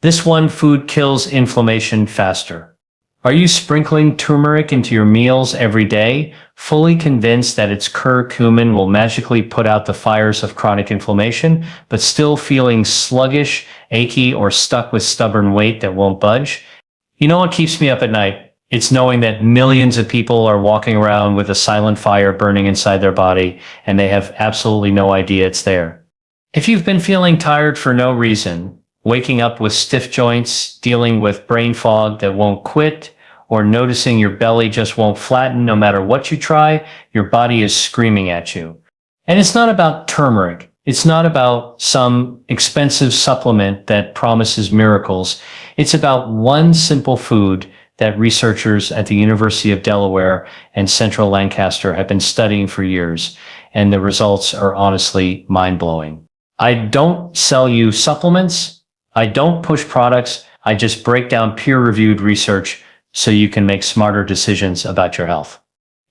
This one food kills inflammation faster. Are you sprinkling turmeric into your meals every day, fully convinced that its curcumin will magically put out the fires of chronic inflammation, but still feeling sluggish, achy, or stuck with stubborn weight that won't budge? You know what keeps me up at night? It's knowing that millions of people are walking around with a silent fire burning inside their body, and they have absolutely no idea it's there. If you've been feeling tired for no reason, waking up with stiff joints, dealing with brain fog that won't quit, or noticing your belly just won't flatten no matter what you try, your body is screaming at you. And it's not about turmeric. It's not about some expensive supplement that promises miracles. It's about one simple food that researchers at the University of Delaware and Central Lancaster have been studying for years, and the results are honestly mind-blowing. I don't sell you supplements. I don't push products. I just break down peer-reviewed research so you can make smarter decisions about your health.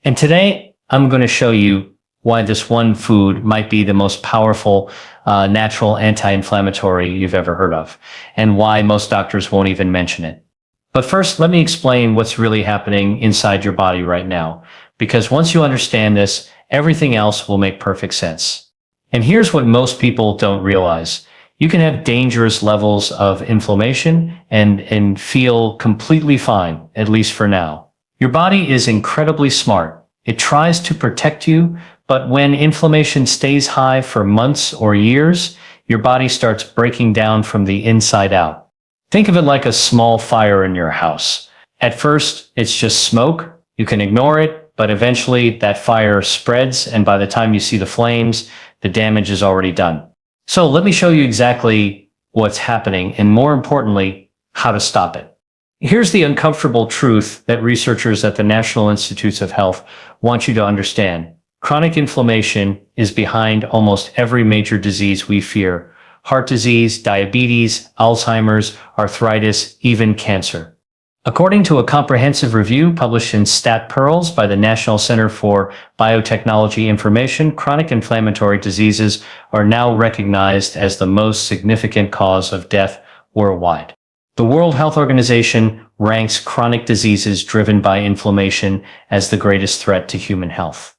And today, I'm going to show you why this one food might be the most powerful natural anti-inflammatory you've ever heard of, and why most doctors won't even mention it. But first, let me explain what's really happening inside your body right now, because once you understand this, everything else will make perfect sense. And here's what most people don't realize. You can have dangerous levels of inflammation and feel completely fine, at least for now. Your body is incredibly smart. It tries to protect you, but when inflammation stays high for months or years, your body starts breaking down from the inside out. Think of it like a small fire in your house. At first, it's just smoke. You can ignore it, but eventually that fire spreads, and by the time you see the flames, the damage is already done. So let me show you exactly what's happening and, more importantly, how to stop it. Here's the uncomfortable truth that researchers at the National Institutes of Health want you to understand. Chronic inflammation is behind almost every major disease we fear: heart disease, diabetes, Alzheimer's, arthritis, even cancer. According to a comprehensive review published in Stat Pearls by the National Center for Biotechnology Information, chronic inflammatory diseases are now recognized as the most significant cause of death worldwide. The World Health Organization ranks chronic diseases driven by inflammation as the greatest threat to human health.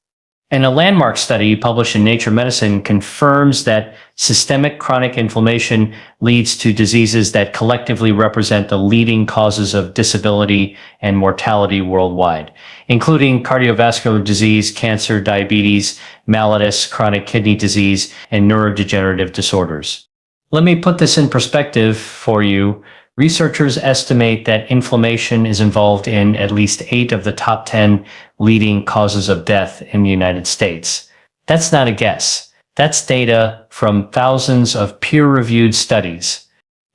And a landmark study published in Nature Medicine confirms that systemic chronic inflammation leads to diseases that collectively represent the leading causes of disability and mortality worldwide, including cardiovascular disease, cancer, diabetes, mellitus, chronic kidney disease, and neurodegenerative disorders. Let me put this in perspective for you. Researchers estimate that inflammation is involved in at least 8 of the top 10 leading causes of death in the United States. That's not a guess. That's data from thousands of peer-reviewed studies.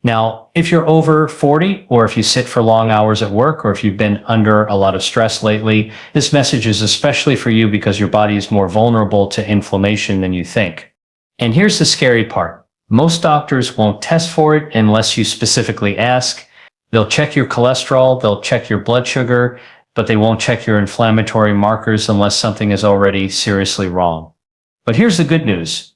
Now, if you're over 40, or if you sit for long hours at work, or if you've been under a lot of stress lately, this message is especially for you because your body is more vulnerable to inflammation than you think. And here's the scary part. Most doctors won't test for it unless you specifically ask. They'll check your cholesterol, they'll check your blood sugar, but they won't check your inflammatory markers unless something is already seriously wrong. But here's the good news.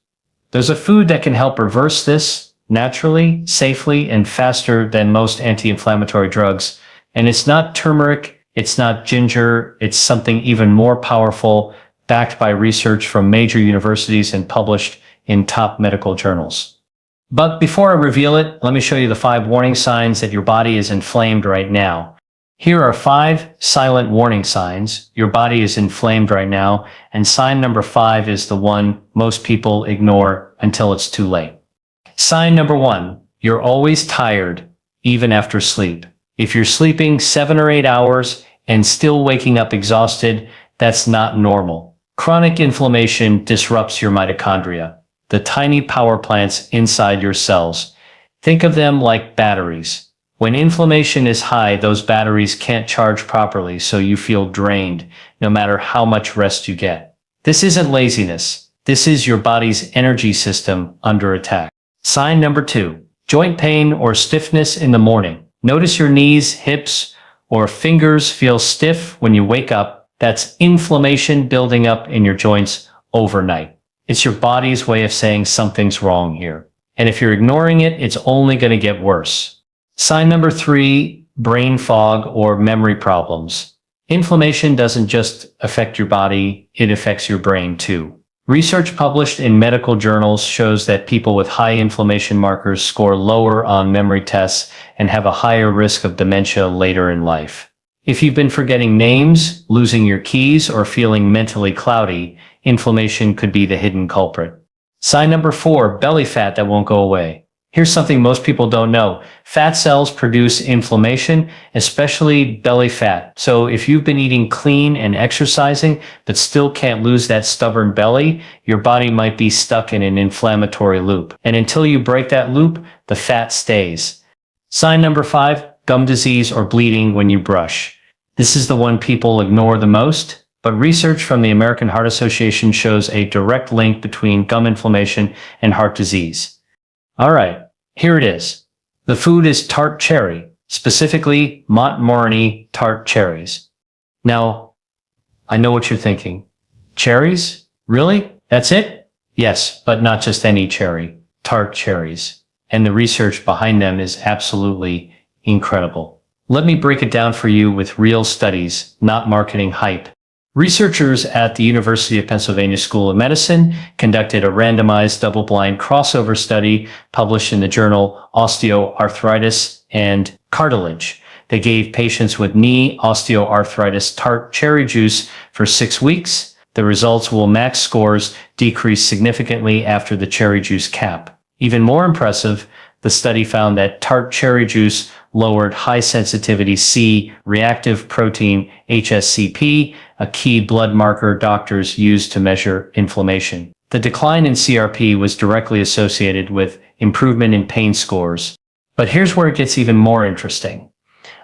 There's a food that can help reverse this naturally, safely, and faster than most anti-inflammatory drugs. And it's not turmeric, it's not ginger, it's something even more powerful, backed by research from major universities and published in top medical journals. But before I reveal it, let me show you the 5 warning signs that your body is inflamed right now. Here are 5 silent warning signs. Your body is inflamed right now, and sign number 5 is the one most people ignore until it's too late. Sign number 1, you're always tired, even after sleep. If you're sleeping 7 or 8 hours and still waking up exhausted, that's not normal. Chronic inflammation disrupts your mitochondria, the tiny power plants inside your cells. Think of them like batteries. When inflammation is high, those batteries can't charge properly, so you feel drained, no matter how much rest you get. This isn't laziness. This is your body's energy system under attack. Sign number 2, joint pain or stiffness in the morning. Notice your knees, hips, or fingers feel stiff when you wake up. That's inflammation building up in your joints overnight. It's your body's way of saying something's wrong here. And if you're ignoring it, it's only going to get worse. Sign number 3, brain fog or memory problems. Inflammation doesn't just affect your body, it affects your brain too. Research published in medical journals shows that people with high inflammation markers score lower on memory tests and have a higher risk of dementia later in life. If you've been forgetting names, losing your keys, or feeling mentally cloudy, inflammation could be the hidden culprit. Sign number 4, belly fat that won't go away. Here's something most people don't know. Fat cells produce inflammation, especially belly fat. So if you've been eating clean and exercising, but still can't lose that stubborn belly, your body might be stuck in an inflammatory loop. And until you break that loop, the fat stays. Sign number 5, gum disease or bleeding when you brush. This is the one people ignore the most, but research from the American Heart Association shows a direct link between gum inflammation and heart disease. All right, here it is. The food is tart cherry, specifically Montmorny tart cherries. Now, I know what you're thinking. Cherries? Really? That's it? Yes, but not just any cherry. Tart cherries. And the research behind them is absolutely incredible. Let me break it down for you with real studies, not marketing hype. Researchers at the University of Pennsylvania School of Medicine conducted a randomized double-blind crossover study published in the journal Osteoarthritis and Cartilage. They gave patients with knee osteoarthritis tart cherry juice for 6 weeks. The results will max scores decrease significantly after the cherry juice cap. Even more impressive, the study found that tart cherry juice lowered high-sensitivity C reactive protein HSCP, a key blood marker doctors use to measure inflammation. The decline in CRP was directly associated with improvement in pain scores. But here's where it gets even more interesting.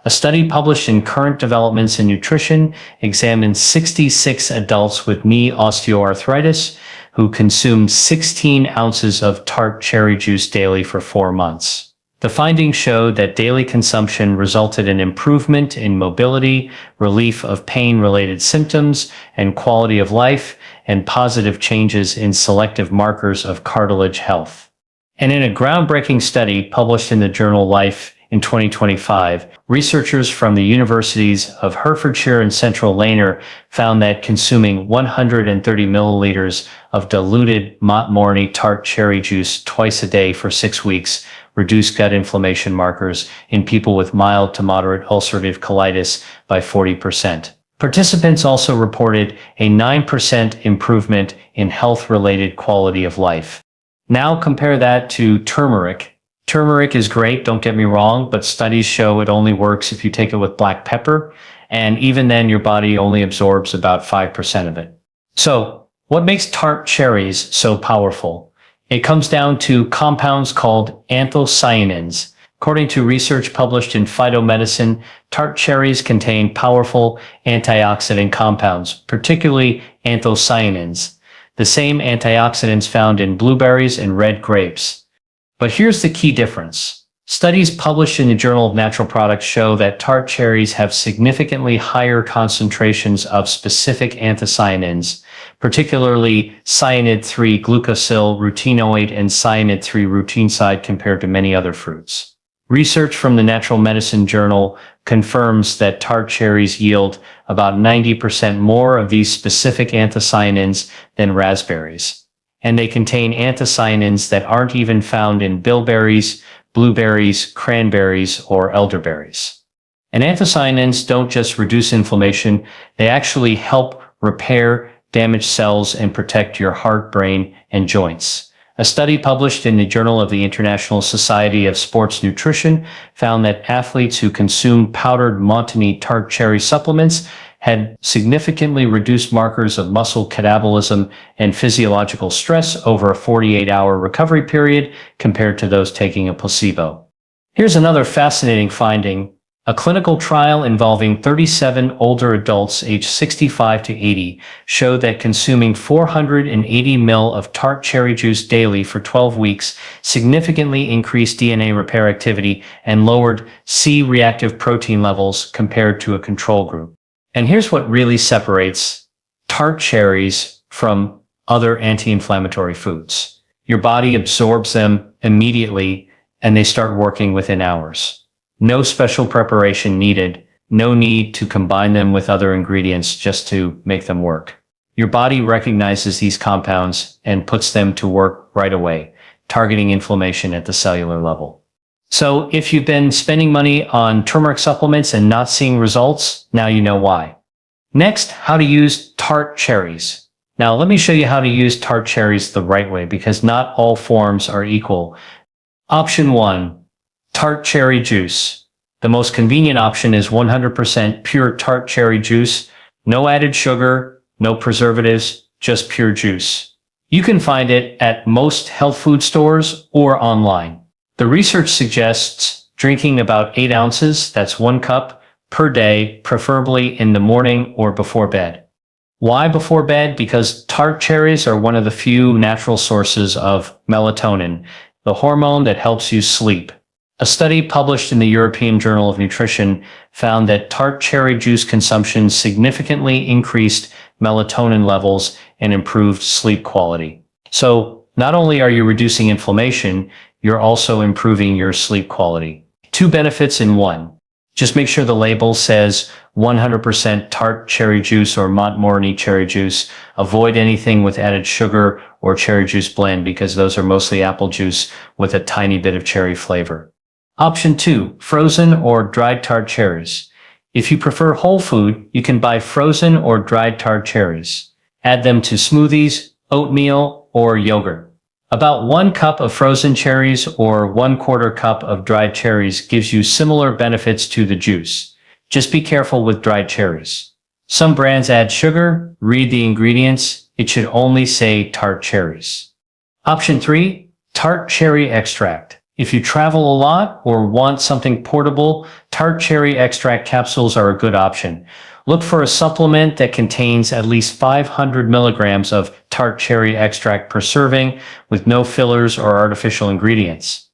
A study published in Current Developments in Nutrition examined 66 adults with knee osteoarthritis who consumed 16 ounces of tart cherry juice daily for 4 months. The findings showed that daily consumption resulted in improvement in mobility, relief of pain-related symptoms, and quality of life, and positive changes in selective markers of cartilage health. And in a groundbreaking study published in the journal Life in 2025, researchers from the universities of Hertfordshire and Central Lanark found that consuming 130 milliliters of diluted Montmorny tart cherry juice twice a day for 6 weeks reduced gut inflammation markers in people with mild to moderate ulcerative colitis by 40%. Participants also reported a 9% improvement in health-related quality of life. Now compare that to turmeric. Turmeric is great, don't get me wrong, but studies show it only works if you take it with black pepper, and even then your body only absorbs about 5% of it. So, what makes tart cherries so powerful? It comes down to compounds called anthocyanins. According to research published in Phytomedicine, tart cherries contain powerful antioxidant compounds, particularly anthocyanins, the same antioxidants found in blueberries and red grapes. But here's the key difference. Studies published in the Journal of Natural Products show that tart cherries have significantly higher concentrations of specific anthocyanins, particularly cyanide-3 glucosyl rutenoate and cyanide-3 rutenside compared to many other fruits. Research from the Natural Medicine Journal confirms that tart cherries yield about 90% more of these specific anthocyanins than raspberries. And they contain anthocyanins that aren't even found in bilberries, blueberries, cranberries, or elderberries. And anthocyanins don't just reduce inflammation, they actually help repair damaged cells and protect your heart, brain, and joints. A study published in the Journal of the International Society of Sports Nutrition found that athletes who consumed powdered Montmorny tart cherry supplements had significantly reduced markers of muscle catabolism and physiological stress over a 48-hour recovery period compared to those taking a placebo. Here's another fascinating finding. A clinical trial involving 37 older adults aged 65 to 80 showed that consuming 480 ml of tart cherry juice daily for 12 weeks significantly increased DNA repair activity and lowered C-reactive protein levels compared to a control group. And here's what really separates tart cherries from other anti-inflammatory foods. Your body absorbs them immediately and they start working within hours. No special preparation needed. No need to combine them with other ingredients just to make them work. Your body recognizes these compounds and puts them to work right away, targeting inflammation at the cellular level. So if you've been spending money on turmeric supplements and not seeing results, now you know why. Next, how to use tart cherries. Now let me show you how to use tart cherries the right way because not all forms are equal. Option 1. Tart cherry juice. The most convenient option is 100% pure tart cherry juice, no added sugar, no preservatives, just pure juice. You can find it at most health food stores or online. The research suggests drinking about 8 ounces, that's 1 cup, per day, preferably in the morning or before bed. Why before bed? Because tart cherries are one of the few natural sources of melatonin, the hormone that helps you sleep. A study published in the European Journal of Nutrition found that tart cherry juice consumption significantly increased melatonin levels and improved sleep quality. So not only are you reducing inflammation, you're also improving your sleep quality. 2 benefits in 1. Just make sure the label says 100% tart cherry juice or Montmorillon cherry juice. Avoid anything with added sugar or cherry juice blend because those are mostly apple juice with a tiny bit of cherry flavor. Option 2. Frozen or dried tart cherries. If you prefer whole food, you can buy frozen or dried tart cherries. Add them to smoothies, oatmeal, or yogurt. About 1 cup of frozen cherries or 1/4 cup of dried cherries gives you similar benefits to the juice. Just be careful with dried cherries. Some brands add sugar. Read the ingredients. It should only say tart cherries. Option 3. Tart cherry extract. If you travel a lot or want something portable, tart cherry extract capsules are a good option. Look for a supplement that contains at least 500 milligrams of tart cherry extract per serving with no fillers or artificial ingredients.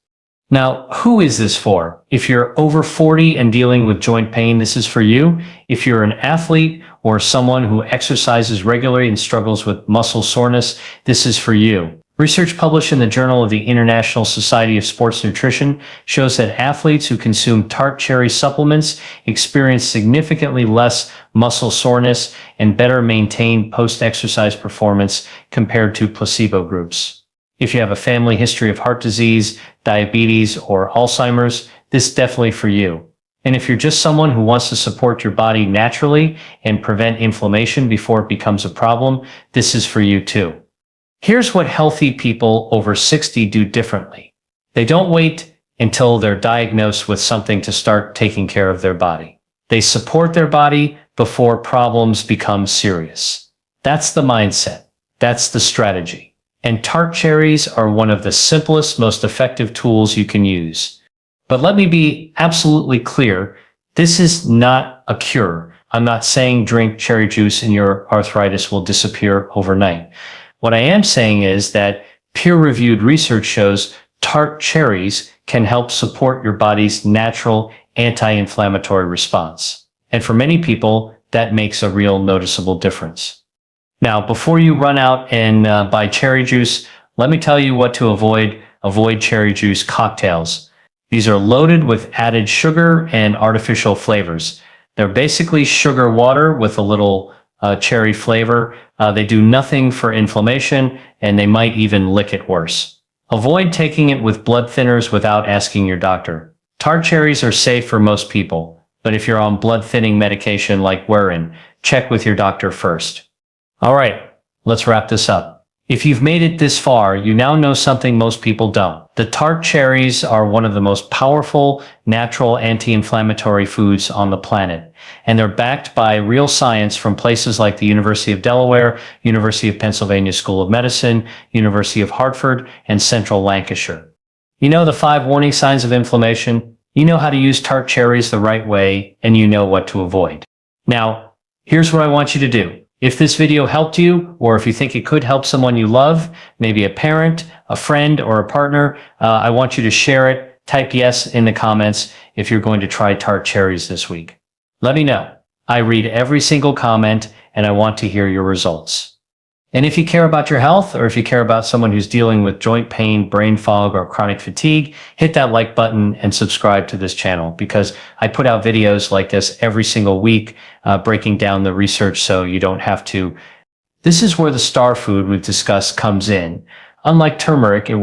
Now, who is this for? If you're over 40 and dealing with joint pain, this is for you. If you're an athlete or someone who exercises regularly and struggles with muscle soreness, this is for you. Research published in the Journal of the International Society of Sports Nutrition shows that athletes who consume tart cherry supplements experience significantly less muscle soreness and better maintain post-exercise performance compared to placebo groups. If you have a family history of heart disease, diabetes, or Alzheimer's, this is definitely for you. And if you're just someone who wants to support your body naturally and prevent inflammation before it becomes a problem, this is for you too. Here's what healthy people over 60 do differently. They don't wait until they're diagnosed with something to start taking care of their body. They support their body before problems become serious. That's the mindset. That's the strategy. And tart cherries are one of the simplest, most effective tools you can use. But let me be absolutely clear. This is not a cure. I'm not saying drink cherry juice and your arthritis will disappear overnight. What I am saying is that peer-reviewed research shows tart cherries can help support your body's natural anti-inflammatory response. And for many people, that makes a real noticeable difference. Now, before you run out and buy cherry juice, let me tell you what to avoid. Avoid cherry juice cocktails. These are loaded with added sugar and artificial flavors. They're basically sugar water with a little cherry flavor. They do nothing for inflammation, and they might even lick it worse. Avoid taking it with blood thinners without asking your doctor. Tart cherries are safe for most people, but if you're on blood thinning medication like Werin, check with your doctor first. All right, let's wrap this up. If you've made it this far, you now know something most people don't. The tart cherries are one of the most powerful natural anti-inflammatory foods on the planet, and they're backed by real science from places like the University of Delaware, University of Pennsylvania School of Medicine, University of Hartford, and Central Lancashire. You know the 5 warning signs of inflammation, you know how to use tart cherries the right way, and you know what to avoid. Now, here's what I want you to do. If this video helped you, or if you think it could help someone you love, maybe a parent, a friend, or a partner, I want you to share it. Type yes in the comments if you're going to try tart cherries this week. Let me know. I read every single comment, and I want to hear your results. And if you care about your health, or if you care about someone who's dealing with joint pain, brain fog, or chronic fatigue, hit that like button and subscribe to this channel, because I put out videos like this every single week, breaking down the research so you don't have to. This is where the star food we've discussed comes in. Unlike turmeric, it